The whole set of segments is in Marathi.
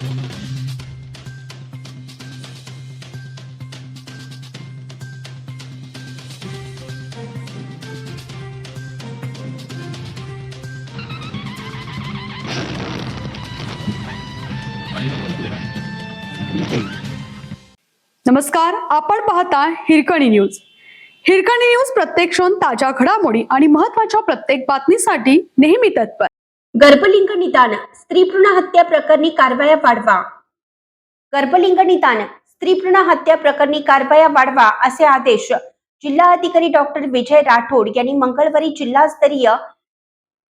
नमस्कार, आपण पाहता हिरकणी न्यूज. हिरकणी न्यूज प्रत्येक क्षण ताज्या घडामोडी आणि महत्त्वाच्या प्रत्येक बातमीसाठी नेहमी तत्पर. गर्भलिंग निदान स्त्री भ्रूण हत्या प्रकरणी कारवाया वाढवा. गर्भलिंग निदान स्त्री भ्रूण हत्या प्रकरणी कारवाया वाढवा असे आदेश जिल्हाधिकारी डॉक्टर विजय राठोड यांनी मंगळवारी जिल्हास्तरीय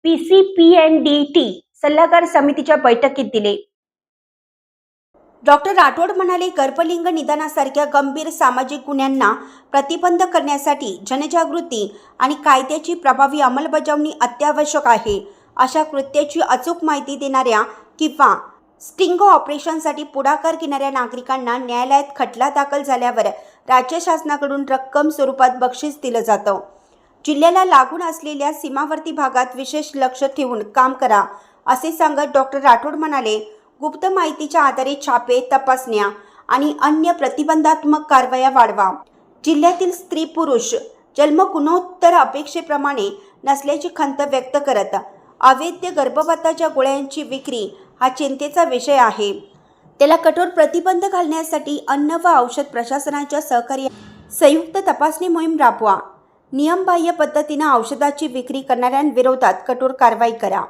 PCPNDT सल्लागार समितीच्या बैठकीत दिले. डॉक्टर राठोड म्हणाले, गर्भलिंग निदानासारख्या गंभीर सामाजिक गुन्ह्यांना प्रतिबंध करण्यासाठी जनजागृती आणि कायद्याची प्रभावी अंमलबजावणी अत्यावश्यक आहे. अशा कृत्याची अचूक माहिती देणाऱ्या किंवा स्टिंग ऑपरेशनसाठी पुढाकार घेणाऱ्या नागरिकांना न्यायालयात खटला दाखल झाल्यावर राज्य शासनाकडून रक्कम स्वरूपात बक्षीस दिलं जातं. जिल्ह्याला लागून असलेल्या सीमावर्ती भागात विशेष लक्ष ठेवून काम करा असे सांगत डॉक्टर राठोड म्हणाले, गुप्त माहितीच्या आधारे छापे, तपासण्या आणि अन्य प्रतिबंधात्मक कारवाया वाढवा. जिल्ह्यातील स्त्री पुरुष जन्म गुणोत्तर अपेक्षेप्रमाणे नसल्याची खंत व्यक्त करत अवैध गर्भपाताच्या गोळ्यांची विक्री हा चिंतेचा विषय आहे. त्याला कठोर प्रतिबंध घालण्यासाठी अन्न व औषध प्रशासनाच्या सहकार्याने संयुक्त तपासणी मोहीम राबवा. नियमबाह्य पद्धतीने औषधाची विक्री करणाऱ्यांविरोधात कठोर कारवाई करा.